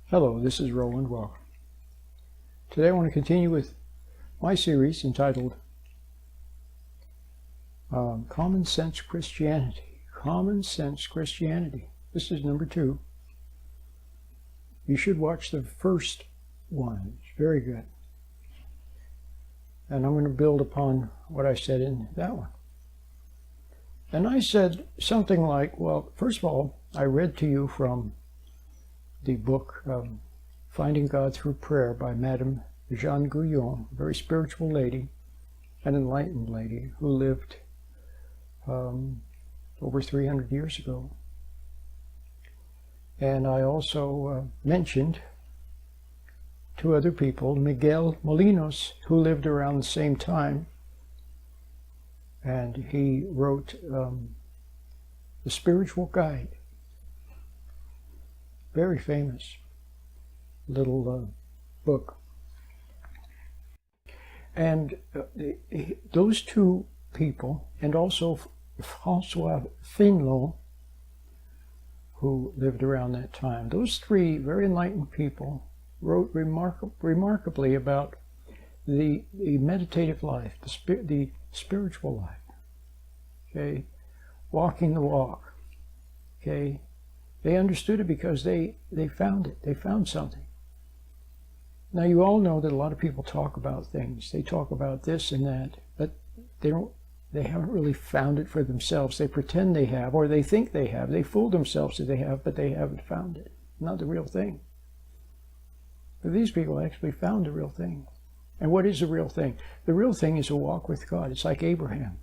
Hello, this is Roland. Welcome. Today I want to continue with my series entitled Common Sense Christianity. Common Sense Christianity. This is number 2. You should watch the first one. It's very good. And I'm going to build upon what I said in that one. And I said something like, well, first of all, I read to you from the book Finding God Through Prayer by Madame Jeanne Guyon, a very spiritual lady, an enlightened lady who lived over 300 years ago. And I also mentioned 2 other people, Miguel Molinos, who lived around the same time, and he wrote The Spiritual Guide. Very famous little book. And those 2 people, and also Francois Fénelon, who lived around that time, those 3 very enlightened people wrote remarkably about the meditative life, the spiritual life. Okay, walking the walk. Okay. They understood it because they found it. They found something. Now you all know that a lot of people talk about things. They talk about this and that, but they haven't really found it for themselves. They pretend they have, or they think they have. They fool themselves that they have, but they haven't found it. Not the real thing. But these people actually found the real thing. And what is the real thing? The real thing is a walk with God. It's like Abraham,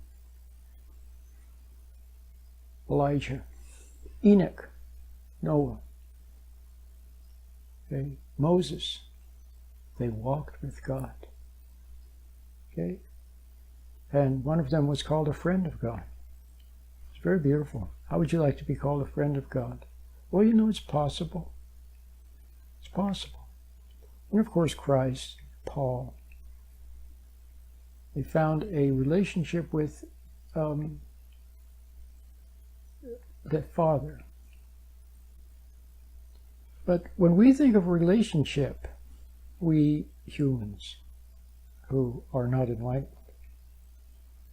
Elijah, Enoch, Noah, okay, Moses. They walked with God. Okay? And one of them was called a friend of God. It's very beautiful. How would you like to be called a friend of God? Well, you know, it's possible. It's possible. And of course, Christ, Paul, they found a relationship with the Father. But when we think of relationship, we humans who are not enlightened,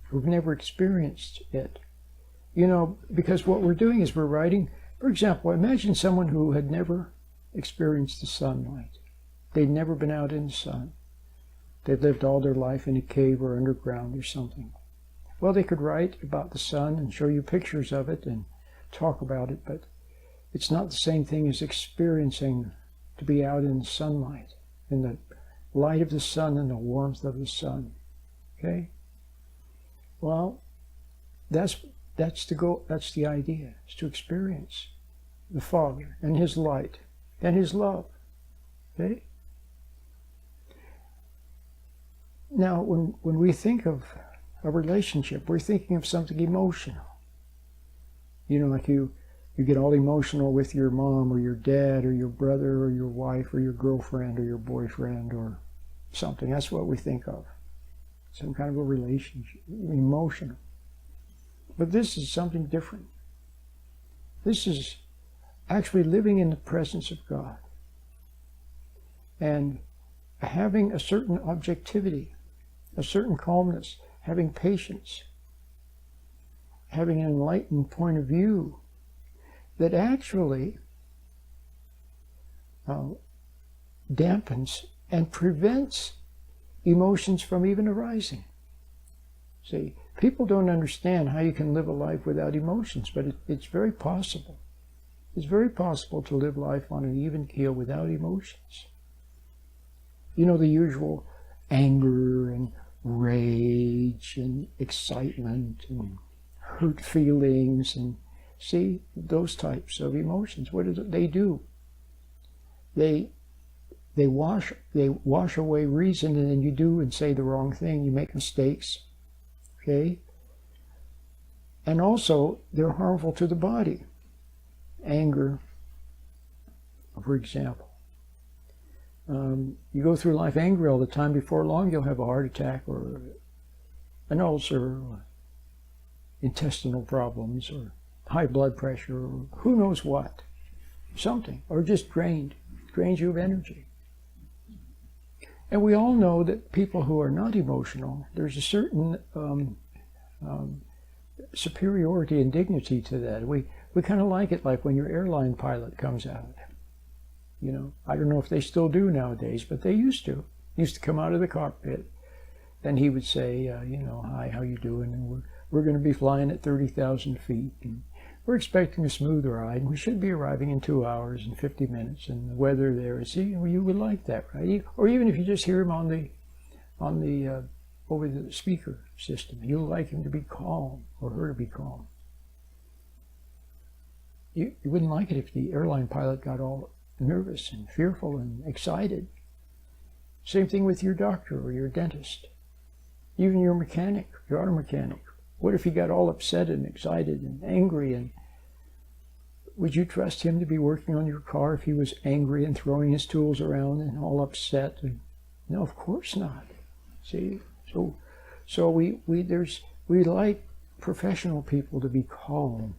who've never experienced it, you know, because what we're doing is we're writing, for example, imagine someone who had never experienced the sunlight. They'd never been out in the sun. They'd lived all their life in a cave or underground or something. Well, they could write about the sun and show you pictures of it and talk about it, but it's not the same thing as experiencing to be out in the sunlight, in the light of the sun and the warmth of the sun. Okay? Well, that's the idea, is to experience the Father and His light and His love. Okay? Now, when we think of a relationship, we're thinking of something emotional. You know, like you get all emotional with your mom or your dad or your brother or your wife or your girlfriend or your boyfriend or something. That's what we think of. Some kind of a relationship, emotional. But this is something different. This is actually living in the presence of God and having a certain objectivity, a certain calmness, having patience, having an enlightened point of view that actually dampens and prevents emotions from even arising. See, people don't understand how you can live a life without emotions, but it's very possible. It's very possible to live life on an even keel without emotions. You know, the usual anger and rage and excitement and hurt feelings and see, those types of emotions. What do? They wash away reason, and then you do and say the wrong thing. You make mistakes. Okay? And also, they're harmful to the body. Anger, for example. You go through life angry all the time, before long you'll have a heart attack or an ulcer, or intestinal problems, or high blood pressure, or who knows what. Something, or just drained. drains you of energy. And we all know that people who are not emotional, there's a certain superiority and dignity to that. We kind of like it, like when your airline pilot comes out. You know, I don't know if they still do nowadays, but they used to. Used to come out of the cockpit, and he would say, you know, hi, how you doing? And we're going to be flying at 30,000 feet. And we're expecting a smooth ride. We should be arriving in 2 hours and 50 minutes. And the weather there is, you would like that, right? Or even if you just hear him on the over the speaker system, you'll like him to be calm or her to be calm. You wouldn't like it if the airline pilot got all nervous and fearful and excited. Same thing with your doctor or your dentist. Even your mechanic, your auto mechanic. What if he got all upset and excited and angry? And would you trust him to be working on your car if he was angry and throwing his tools around and all upset? And, no, of course not. See, so we like professional people to be calm.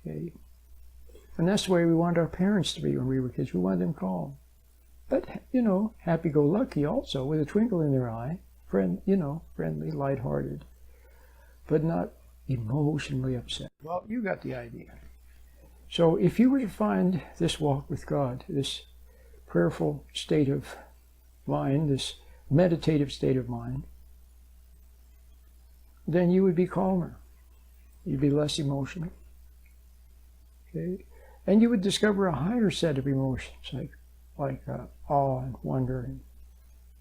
Okay, and that's the way we want our parents to be when we were kids. We want them calm, but you know, happy-go-lucky also, with a twinkle in their eye, friendly, lighthearted, but not emotionally upset. Well, you got the idea. So if you were to find this walk with God, this prayerful state of mind, this meditative state of mind, then you would be calmer. You'd be less emotional. Okay? And you would discover a higher set of emotions, like awe and wonder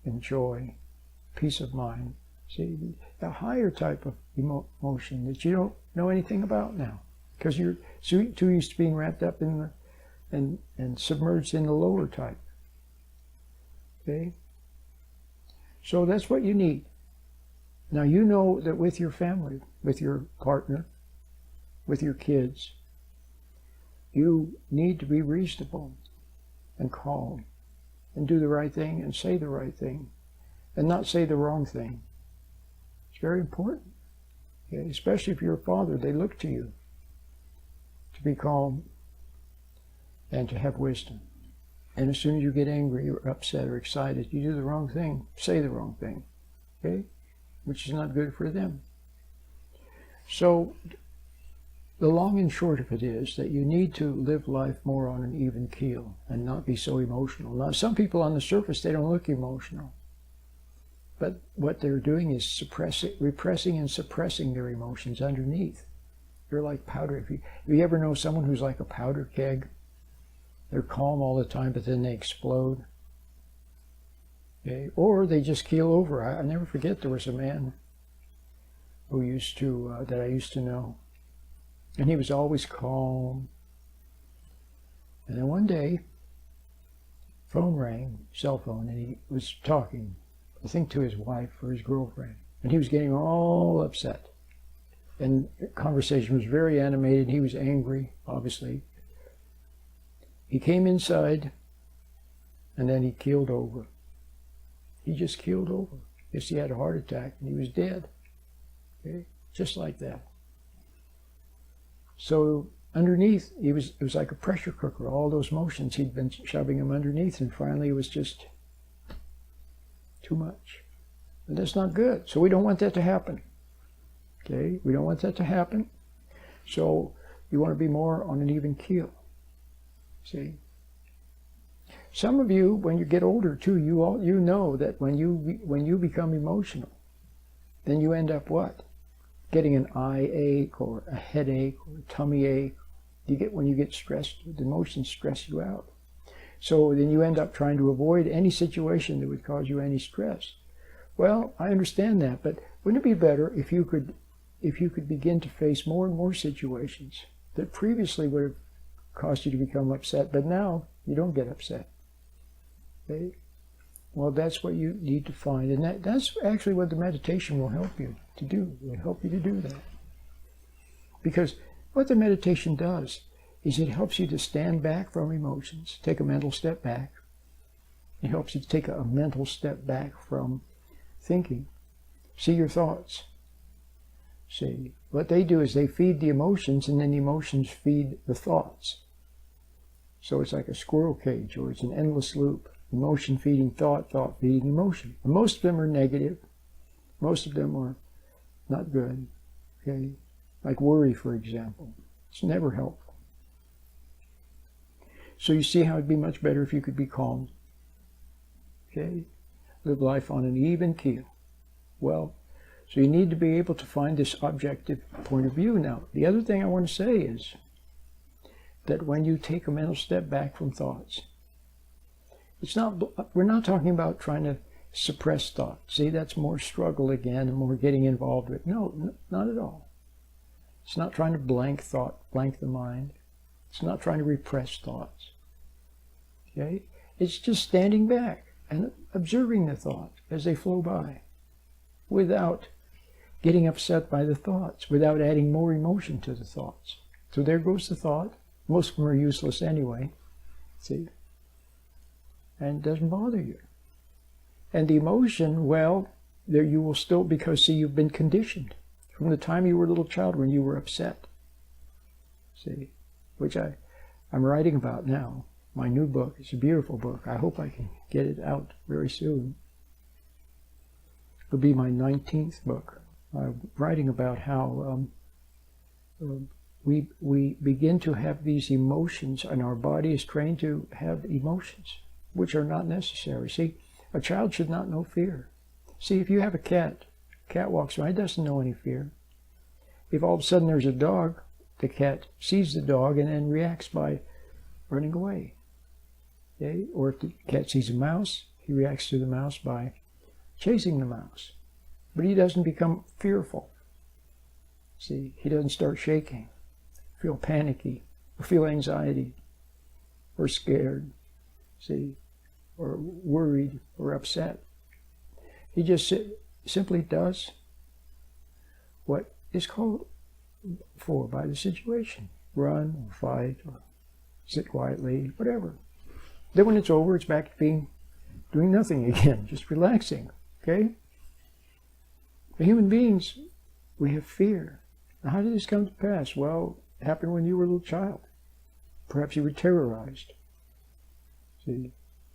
and joy, peace of mind. See, a higher type of emotion that you don't know anything about now, because you're too used to being wrapped up in and submerged in the lower type. Okay? So that's what you need. Now you know that with your family, with your partner, with your kids, you need to be reasonable and calm and do the right thing and say the right thing and not say the wrong thing. It's very important. Okay? Especially if you're a father, they look to you to be calm and to have wisdom. And as soon as you get angry or upset or excited, you do the wrong thing, say the wrong thing, okay? Which is not good for them. So the long and short of it is that you need to live life more on an even keel and not be so emotional. Now, some people on the surface, they don't look emotional. But what they're doing is repressing and suppressing their emotions underneath. They're like powder. If you ever know someone who's like a powder keg, they're calm all the time, but then they explode. Okay? Or they just keel over. I never forget, there was a man who that I used to know, and he was always calm. And then one day, phone rang, cell phone, and he was talking, I think to his wife or his girlfriend, and he was getting all upset. And the conversation was very animated. He was angry, obviously. He came inside, and then he keeled over. He just keeled over. Guess he had a heart attack, and he was dead. Okay? Just like that. So underneath, it was like a pressure cooker. All those motions, he'd been shoving him underneath, and finally it was just too much. And that's not good. So we don't want that to happen. Okay? We don't want that to happen. So you want to be more on an even keel. See? Some of you, when you get older too, you know that when you become emotional, then you end up what? Getting an eye ache or a headache or a tummy ache. When you get stressed, the emotions stress you out. So then you end up trying to avoid any situation that would cause you any stress. Well, I understand that, but wouldn't it be better if you could begin to face more and more situations that previously would have caused you to become upset, but now you don't get upset? Okay? Well, that's what you need to find, and that's actually what the meditation will help you to do. It will help you to do that. Because what the meditation does is it helps you to stand back from emotions, take a mental step back. It helps you to take a mental step back from thinking. See your thoughts. See, what they do is they feed the emotions, and then the emotions feed the thoughts. So it's like a squirrel cage, or it's an endless loop. Emotion feeding thought, thought feeding emotion. And most of them are negative. Most of them are not good. Okay? Like worry, for example. It's never helpful. So you see how it'd be much better if you could be calm. Okay? Live life on an even keel. Well, so you need to be able to find this objective point of view. Now, the other thing I want to say is that when you take a mental step back from thoughts, we're not talking about trying to suppress thought. See, that's more struggle again and more getting involved with. No, not at all. It's not trying to blank thought, blank the mind. It's not trying to repress thoughts. Okay? It's just standing back and observing the thought as they flow by without getting upset by the thoughts, without adding more emotion to the thoughts. So there goes the thought. Most of them are useless anyway. See? And it doesn't bother you. And the emotion, well, there you will still, because see, you've been conditioned from the time you were a little child when you were upset. See? Which I'm writing about now. My new book. It's a beautiful book. I hope I can get it out very soon. It'll be my 19th book. I'm writing about how we begin to have these emotions, and our body is trained to have emotions, which are not necessary. See, a child should not know fear. See, if you have a cat walks by, it doesn't know any fear. If all of a sudden there's a dog, the cat sees the dog and then reacts by running away. Okay? Or if the cat sees a mouse, he reacts to the mouse by chasing the mouse. But he doesn't become fearful. See, he doesn't start shaking, feel panicky, or feel anxiety, or scared, see, or worried, or upset. He just simply does what is called for by the situation. Run, or fight, or sit quietly, whatever. Then when it's over, it's back to doing nothing again, just relaxing, okay? For human beings, we have fear. Now, how did this come to pass? Well, it happened when you were a little child. Perhaps you were terrorized. See,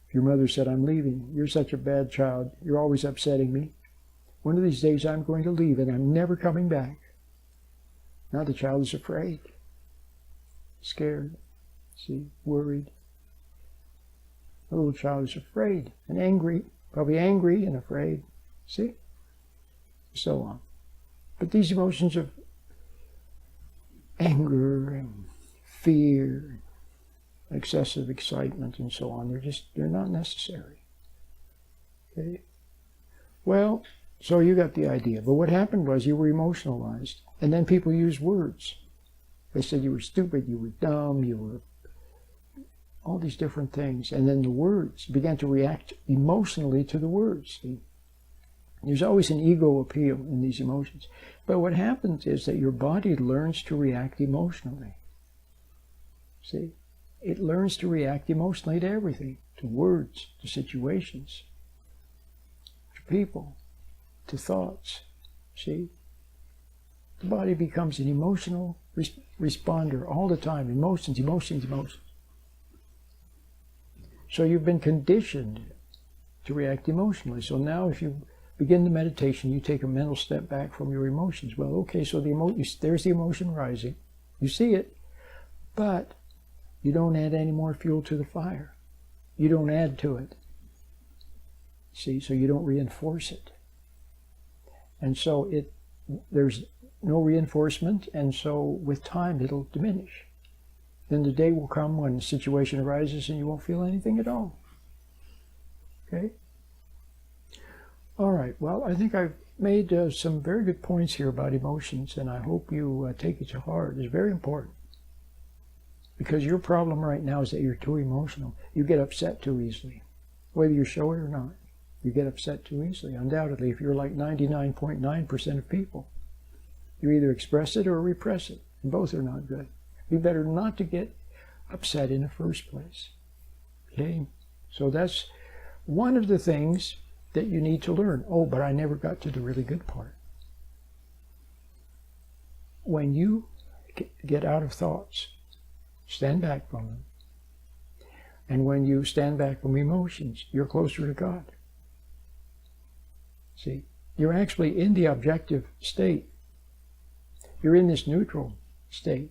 if your mother said, "I'm leaving. You're such a bad child. You're always upsetting me. One of these days I'm going to leave and I'm never coming back." Now the child is afraid, scared, see, worried. The little child is afraid and angry, probably angry and afraid, see? So on. But these emotions of anger and fear, excessive excitement and so on, they're not necessary. Okay? Well, so you got the idea. But what happened was you were emotionalized. And then people used words. They said you were stupid, you were dumb, you were all these different things. And then the words began to react emotionally to the words. See? There's always an ego appeal in these emotions. But what happens is that your body learns to react emotionally. See? It learns to react emotionally to everything. To words, to situations, to people, to thoughts. See? The body becomes an emotional responder all the time. Emotions, emotions, emotions. So you've been conditioned to react emotionally. So now if you begin the meditation, you take a mental step back from your emotions. Well, okay, so there's the emotion rising. You see it, but you don't add any more fuel to the fire. You don't add to it. See, so you don't reinforce it. And so there's no reinforcement, and so with time it'll diminish. Then the day will come when the situation arises and you won't feel anything at all. Okay? All right, well, I think I've made some very good points here about emotions, and I hope you take it to heart. It's very important. Because your problem right now is that you're too emotional. You get upset too easily. Whether you show it or not, you get upset too easily, undoubtedly, if you're like 99.9% of people. You either express it or repress it, and both are not good. It'd be better not to get upset in the first place. Okay? So that's one of the things that you need to learn. Oh, but I never got to the really good part. When you get out of thoughts, stand back from them, And when you stand back from emotions, you're closer to God. See, you're actually in the objective state. You're in this neutral state.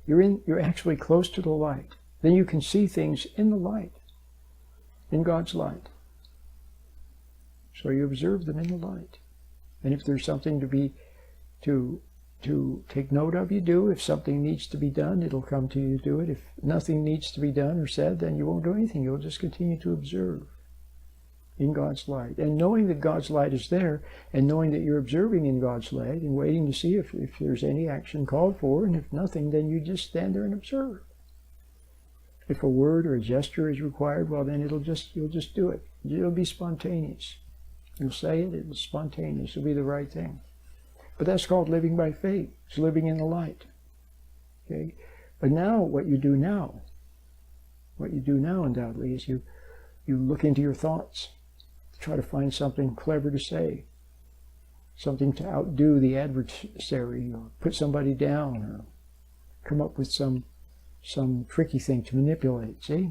You're actually close to the light. Then you can see things in the light, in God's light. So you observe them in the light. And if there's something to take note of, you do. If something needs to be done, it'll come to you to do it. If nothing needs to be done or said, then you won't do anything. You'll just continue to observe in God's light. And knowing that God's light is there, and knowing that you're observing in God's light, and waiting to see if there's any action called for, and if nothing, then you just stand there and observe. If a word or a gesture is required, well, then you'll just do it. It'll be spontaneous. You'll say it, it'll be spontaneous. It'll be the right thing. But that's called living by faith. It's living in the light. Okay? But now, what you do now undoubtedly, is you look into your thoughts. Try to find something clever to say. Something to outdo the adversary, or put somebody down, or come up with some tricky thing to manipulate, see?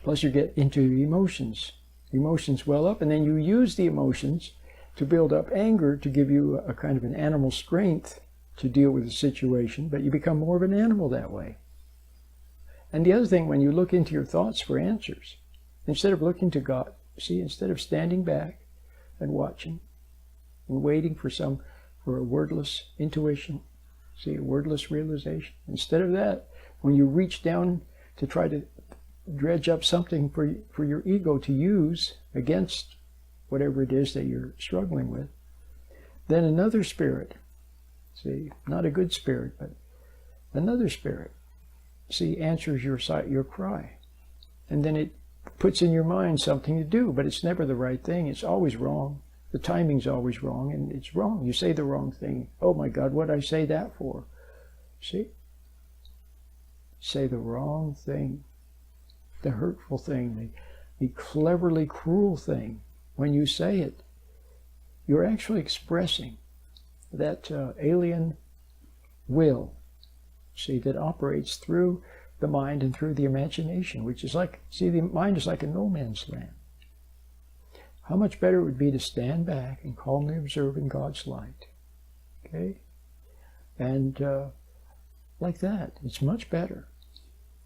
Plus you get into emotions. Emotions well up, and then you use the emotions to build up anger, to give you a kind of an animal strength to deal with the situation, but you become more of an animal that way. And the other thing, when you look into your thoughts for answers, instead of looking to God, see, instead of standing back and watching and waiting for a wordless intuition, see, a wordless realization, instead of that, when you reach down to try to dredge up something for your ego to use against whatever it is that you're struggling with, then another spirit, see, not a good spirit, but another spirit, see, answers your cry. And then it puts in your mind something to do, but it's never the right thing. It's always wrong. The timing's always wrong, and it's wrong. You say the wrong thing. Oh my God, what'd I say that for? See? Say the wrong thing. The hurtful thing, the cleverly cruel thing. When you say it, you're actually expressing that alien will, see, that operates through the mind and through the imagination, which is like, see, the mind is like a no man's land. How much better it would be to stand back and calmly observe in God's light, okay? And like that, it's much better,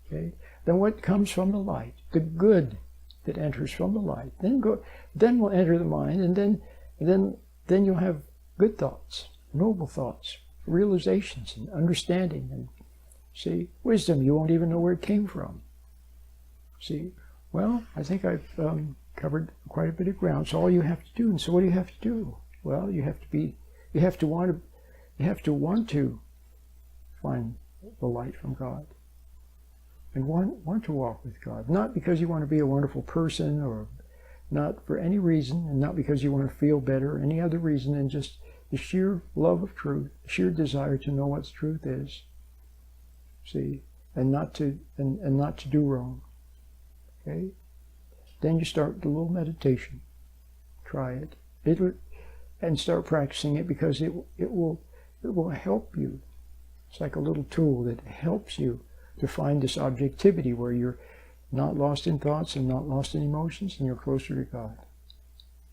okay? Then what comes from the light, the good that enters from the light, then will enter the mind, and then you'll have good thoughts, noble thoughts, realizations, and understanding, and see, wisdom. You won't even know where it came from. See, well, I think I've covered quite a bit of ground. So all you have to do, and so what do you have to do? Well, you have to want to find the light from God, and want to walk with God. Not because you want to be a wonderful person, or not for any reason, and not because you want to feel better, or any other reason than just the sheer love of truth, the sheer desire to know what the truth is. See, and not to do wrong. Okay? Then you start the little meditation. Try it. And start practicing it, because it will help you. It's like a little tool that helps you to find this objectivity where you're not lost in thoughts and not lost in emotions, and you're closer to God.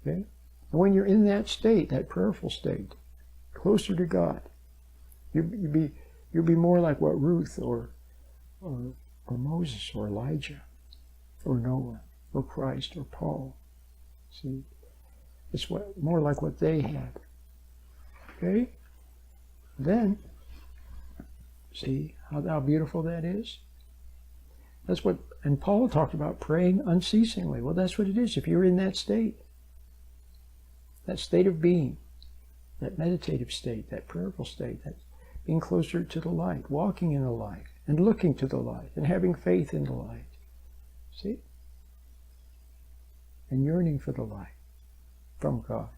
Okay? And when you're in that state, that prayerful state, closer to God, you'll be more like what Ruth or Moses or Elijah or Noah or Christ or Paul. See, it's more like what they had. Okay? Then, see how beautiful that is? That's what, and Paul talked about praying unceasingly. Well, that's what it is. If you're in that state of being, that meditative state, that prayerful state, that being closer to the light, walking in the light, and looking to the light, and having faith in the light. See? And yearning for the light from God.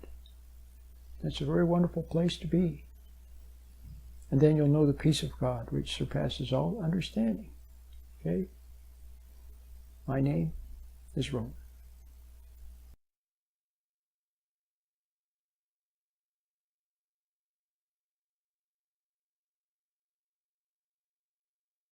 That's a very wonderful place to be. And then you'll know the peace of God, which surpasses all understanding. Okay? My name is Roland.